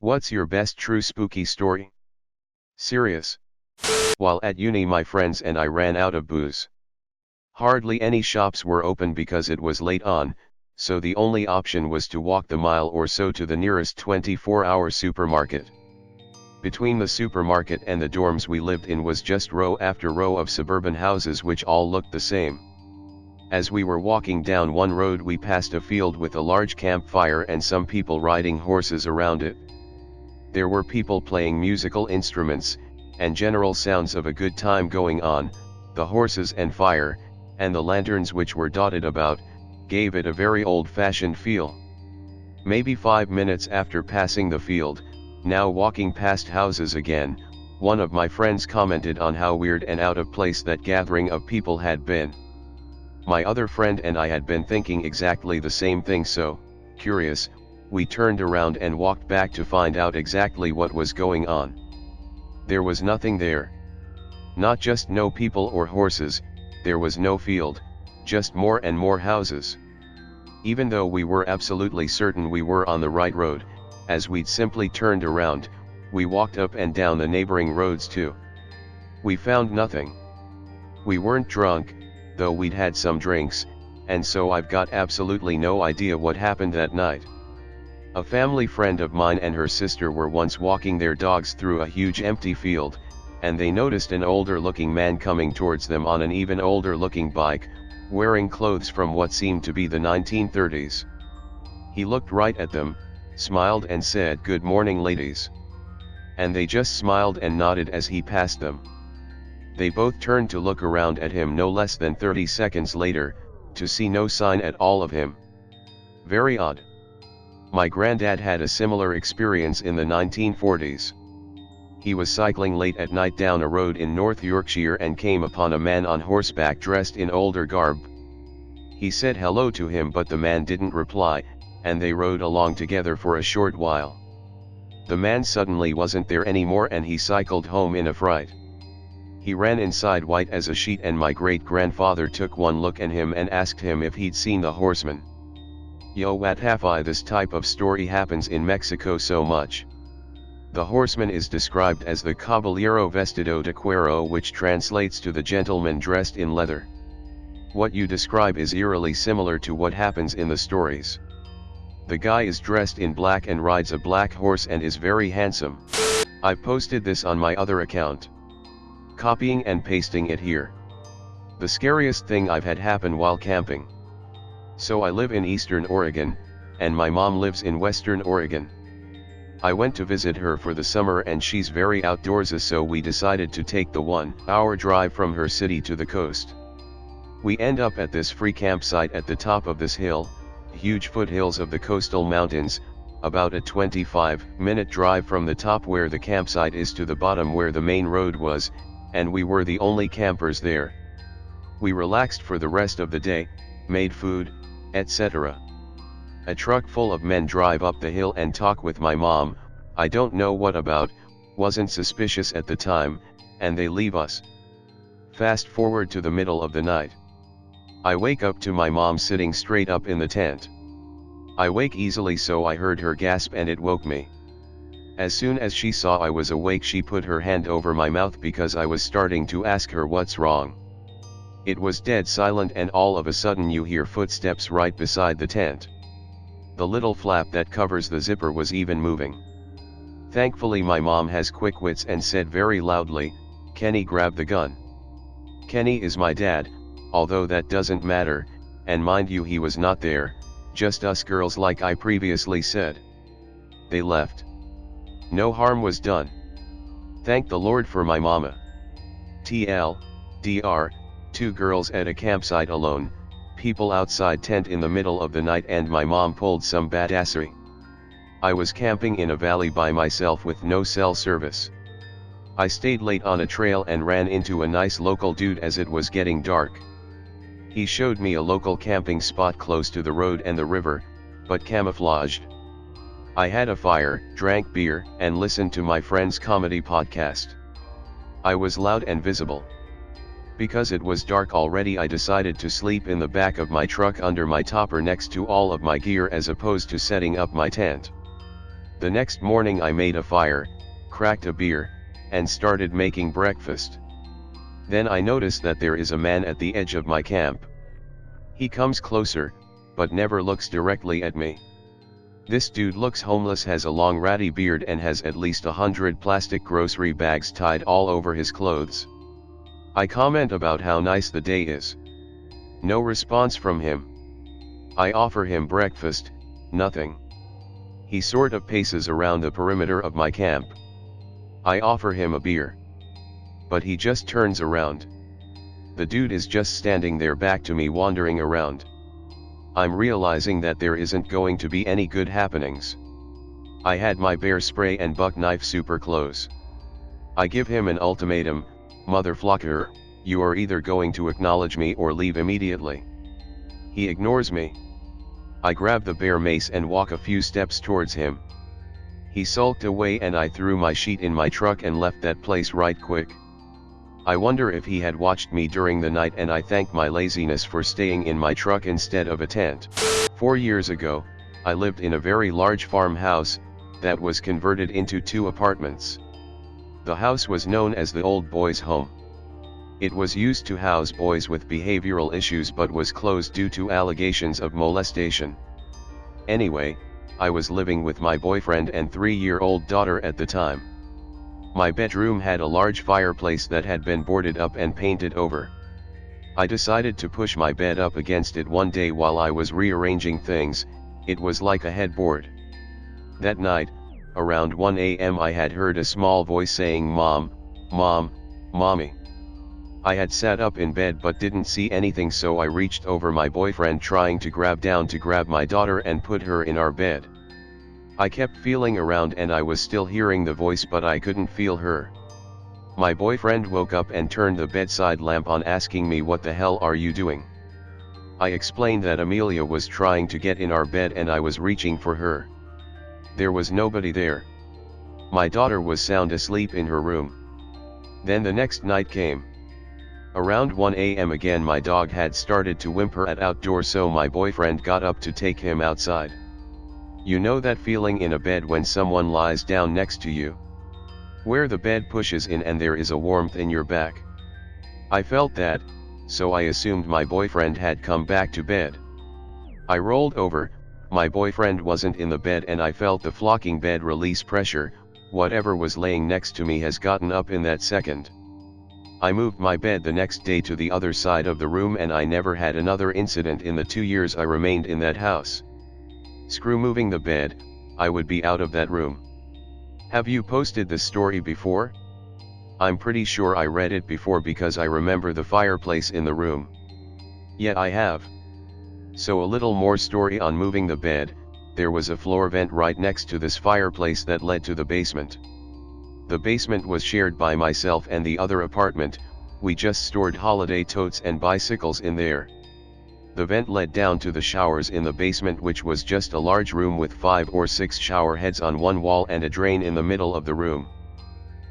What's your best true spooky story? Serious. While at uni my friends and I ran out of booze. Hardly any shops were open because it was late on, so the only option was to walk the mile or so to the nearest 24-hour supermarket. Between the supermarket and the dorms we lived in was just row after row of suburban houses which all looked the same. As we were walking down one road we passed a field with a large campfire and some people riding horses around it. There were people playing musical instruments, and general sounds of a good time going on. The horses and fire, and the lanterns which were dotted about, gave it a very old-fashioned feel. Maybe 5 minutes after passing the field, now walking past houses again, one of my friends commented on how weird and out of place that gathering of people had been. My other friend and I had been thinking exactly the same thing, so, curious, we turned around and walked back to find out exactly what was going on. There was nothing there. Not just no people or horses, there was no field, just more and more houses. Even though we were absolutely certain we were on the right road, as we'd simply turned around, we walked up and down the neighboring roads too. We found nothing. We weren't drunk, though we'd had some drinks, and so I've got absolutely no idea what happened that night. A family friend of mine and her sister were once walking their dogs through a huge empty field, and they noticed an older-looking man coming towards them on an even older-looking bike, wearing clothes from what seemed to be the 1930s. He looked right at them, smiled and said, "Good morning, ladies." And they just smiled and nodded as he passed them. They both turned to look around at him no less than 30 seconds later, to see no sign at all of him. Very odd. My granddad had a similar experience in the 1940s. He was cycling late at night down a road in North Yorkshire and came upon a man on horseback dressed in older garb. He said hello to him, but the man didn't reply, and they rode along together for a short while. The man suddenly wasn't there anymore and he cycled home in a fright. He ran inside white as a sheet, and my great-grandfather took one look at him and asked him if he'd seen the horseman. Yo, what have I? This type of story happens in Mexico so much. The horseman is described as the caballero vestido de cuero, which translates to the gentleman dressed in leather. What you describe is eerily similar to what happens in the stories. The guy is dressed in black and rides a black horse and is very handsome. I posted this on my other account. Copying and pasting it here. The scariest thing I've had happen while camping. So I live in Eastern Oregon, and my mom lives in Western Oregon. I went to visit her for the summer and she's very outdoorsy, so we decided to take the 1-hour drive from her city to the coast. We end up at this free campsite at the top of this hill, huge foothills of the coastal mountains, about a 25-minute drive from the top where the campsite is to the bottom where the main road was, and we were the only campers there. We relaxed for the rest of the day, made food, etc. A truck full of men drive up the hill and talk with my mom, I don't know what about, wasn't suspicious at the time, and they leave us. Fast forward to the middle of the night. I wake up to my mom sitting straight up in the tent. I wake easily, so I heard her gasp and it woke me. As soon as she saw I was awake, she put her hand over my mouth because I was starting to ask her what's wrong. It was dead silent, and all of a sudden you hear footsteps right beside the tent. The little flap that covers the zipper was even moving. Thankfully my mom has quick wits and said very loudly, "Kenny, grab the gun." Kenny is my dad, although that doesn't matter, and mind you, he was not there, just us girls like I previously said. They left. No harm was done. Thank the Lord for my mama. TLDR, 2 girls at a campsite alone, people outside tent in the middle of the night, and my mom pulled some badassery. I was camping in a valley by myself with no cell service. I stayed late on a trail and ran into a nice local dude as it was getting dark. He showed me a local camping spot close to the road and the river, but camouflaged. I had a fire, drank beer, and listened to my friend's comedy podcast. I was loud and visible. Because it was dark already, I decided to sleep in the back of my truck under my topper next to all of my gear as opposed to setting up my tent. The next morning I made a fire, cracked a beer, and started making breakfast. Then I notice that there is a man at the edge of my camp. He comes closer, but never looks directly at me. This dude looks homeless, has a long ratty beard and has at least 100 plastic grocery bags tied all over his clothes. I comment about how nice the day is. No response from him. I offer him breakfast, nothing. He sort of paces around the perimeter of my camp. I offer him a beer. But he just turns around. The dude is just standing there back to me, wandering around. I'm realizing that there isn't going to be any good happenings. I had my bear spray and buck knife super close. I give him an ultimatum, motherflocker, you are either going to acknowledge me or leave immediately. He ignores me. I grab the bear mace and walk a few steps towards him. He sulked away and I threw my sheet in my truck and left that place right quick. I wonder if he had watched me during the night, and I thank my laziness for staying in my truck instead of a tent. 4 years ago, I lived in a very large farmhouse that was converted into 2 apartments. The house was known as the Old Boys' Home. It was used to house boys with behavioral issues but was closed due to allegations of molestation. Anyway, I was living with my boyfriend and 3-year-old daughter at the time. My bedroom had a large fireplace that had been boarded up and painted over. I decided to push my bed up against it one day while I was rearranging things. It was like a headboard. That night, around 1 a.m. I had heard a small voice saying, "Mom, Mom, Mommy." I had sat up in bed but didn't see anything, so I reached over my boyfriend trying to grab my daughter and put her in our bed. I kept feeling around and I was still hearing the voice, but I couldn't feel her. My boyfriend woke up and turned the bedside lamp on, asking me, "What the hell are you doing?" I explained that Amelia was trying to get in our bed and I was reaching for her. There was nobody there. My daughter was sound asleep in her room. Then the next night came. Around 1 a.m. again my dog had started to whimper at outdoor, so my boyfriend got up to take him outside. You know that feeling in a bed when someone lies down next to you? Where the bed pushes in and there is a warmth in your back. I felt that, so I assumed my boyfriend had come back to bed. I rolled over, my boyfriend wasn't in the bed, and I felt the flocking bed release pressure. Whatever was laying next to me has gotten up in that second. I moved my bed the next day to the other side of the room and I never had another incident in the 2 years I remained in that house. Screw moving the bed, I would be out of that room. Have you posted this story before? I'm pretty sure I read it before because I remember the fireplace in the room. Yeah, I have. So a little more story on moving the bed. There was a floor vent right next to this fireplace that led to the basement. The basement was shared by myself and the other apartment. We just stored holiday totes and bicycles in there. The vent led down to the showers in the basement, which was just a large room with 5 or 6 shower heads on one wall and a drain in the middle of the room.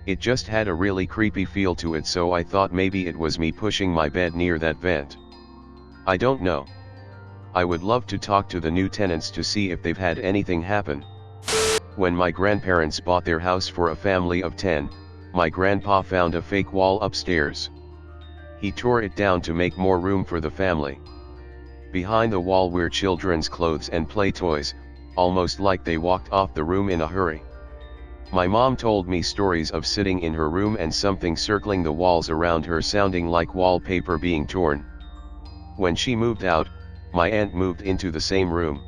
It just had a really creepy feel to it, so I thought maybe it was me pushing my bed near that vent. I don't know. I would love to talk to the new tenants to see if they've had anything happen. When my grandparents bought their house for a family of 10, my grandpa found a fake wall upstairs. He tore it down to make more room for the family. Behind the wall were children's clothes and play toys, almost like they walked off the room in a hurry. My mom told me stories of sitting in her room and something circling the walls around her, sounding like wallpaper being torn. When she moved out, my aunt moved into the same room.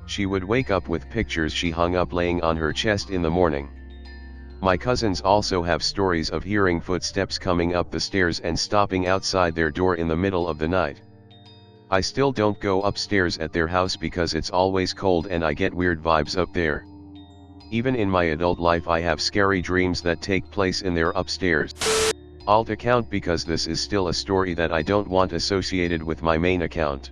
She would wake up with pictures she hung up laying on her chest in the morning. My cousins also have stories of hearing footsteps coming up the stairs and stopping outside their door in the middle of the night. I still don't go upstairs at their house because it's always cold and I get weird vibes up there. Even in my adult life I have scary dreams that take place in their upstairs. Alt account, because this is still a story that I don't want associated with my main account.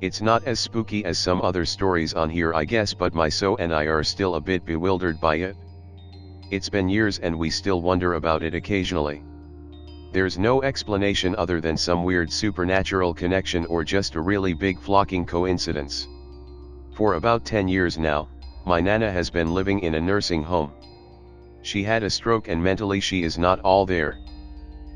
It's not as spooky as some other stories on here, I guess, but my so and I are still a bit bewildered by it. It's been years and we still wonder about it occasionally. There's no explanation other than some weird supernatural connection or just a really big flocking coincidence. For about 10 years now, My Nana has been living in a nursing home. She had a stroke and mentally she is not all there.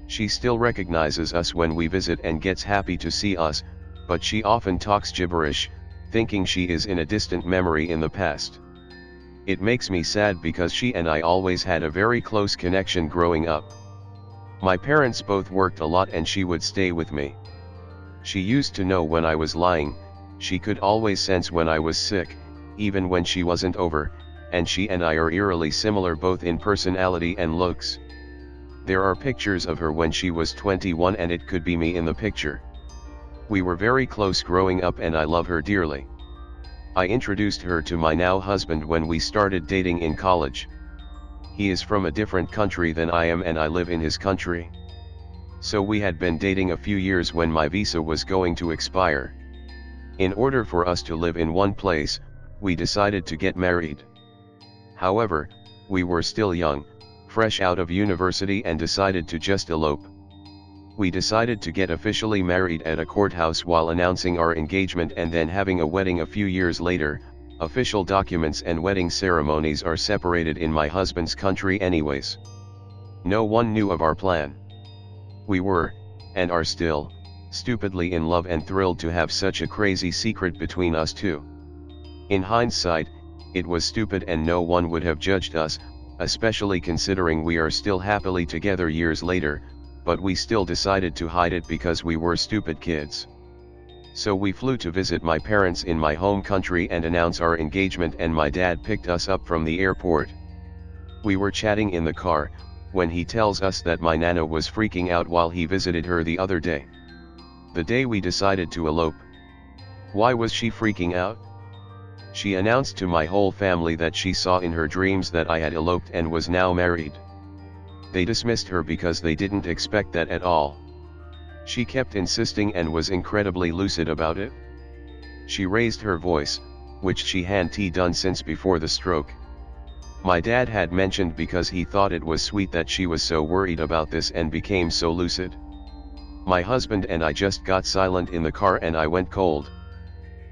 She still recognizes us when we visit and gets happy to see us, but she often talks gibberish, thinking she is in a distant memory in the past. It makes me sad because she and I always had a very close connection growing up. My parents both worked a lot and she would stay with me. She used to know when I was lying, she could always sense when I was sick, even when she wasn't over, and she and I are eerily similar both in personality and looks. There are pictures of her when she was 21 and it could be me in the picture. We were very close growing up and I love her dearly. I introduced her to my now husband when we started dating in college. He is from a different country than I am and I live in his country. So we had been dating a few years when my visa was going to expire. In order for us to live in one place, we decided to get married. However, we were still young, fresh out of university and decided to just elope. We decided to get officially married at a courthouse while announcing our engagement and then having a wedding a few years later. Official documents and wedding ceremonies are separated in my husband's country anyways. No one knew of our plan. We were, and are still, stupidly in love and thrilled to have such a crazy secret between us two. In hindsight, it was stupid and no one would have judged us, especially considering we are still happily together years later, but we still decided to hide it because we were stupid kids. So we flew to visit my parents in my home country and announce our engagement and my dad picked us up from the airport. We were chatting in the car, when he tells us that my Nana was freaking out while he visited her the other day. The day we decided to elope. Why was she freaking out? She announced to my whole family that she saw in her dreams that I had eloped and was now married. They dismissed her because they didn't expect that at all. She kept insisting and was incredibly lucid about it. She raised her voice, which she hadn't done since before the stroke. My dad had mentioned because he thought it was sweet that she was so worried about this and became so lucid. My husband and I just got silent in the car and I went cold.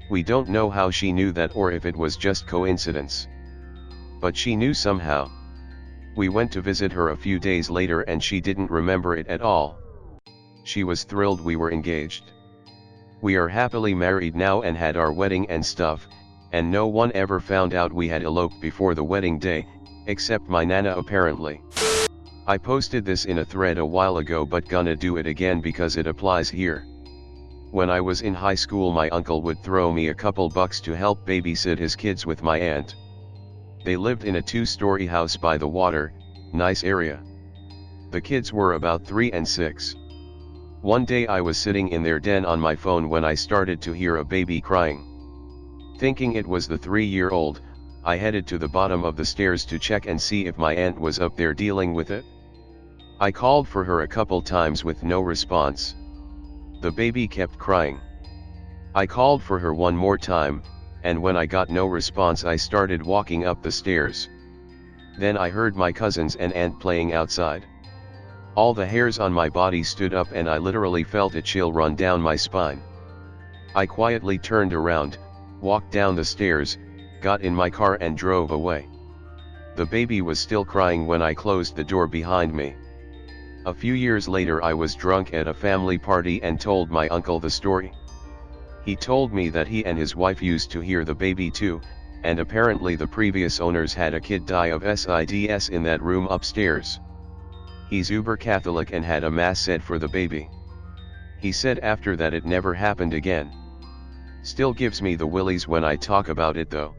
We don't know how she knew that or if it was just coincidence. But she knew somehow. We went to visit her a few days later and she didn't remember it at all. She was thrilled we were engaged. We are happily married now and had our wedding and stuff, and no one ever found out we had eloped before the wedding day, except my Nana apparently. I posted this in a thread a while ago but gonna do it again because it applies here. When I was in high school my uncle would throw me a couple bucks to help babysit his kids with my aunt. They lived in a 2-story house by the water, nice area. The kids were about 3 and 6. One day I was sitting in their den on my phone when I started to hear a baby crying. Thinking it was the 3-year-old, I headed to the bottom of the stairs to check and see if my aunt was up there dealing with it. I called for her a couple times with no response. The baby kept crying. I called for her one more time, and when I got no response I started walking up the stairs. Then I heard my cousins and aunt playing outside. All the hairs on my body stood up and I literally felt a chill run down my spine. I quietly turned around, walked down the stairs, got in my car and drove away. The baby was still crying when I closed the door behind me. A few years later I was drunk at a family party and told my uncle the story. He told me that he and his wife used to hear the baby too, and apparently the previous owners had a kid die of SIDS in that room upstairs. He's uber Catholic and had a mass said for the baby. He said after that it never happened again. Still gives me the willies when I talk about it though.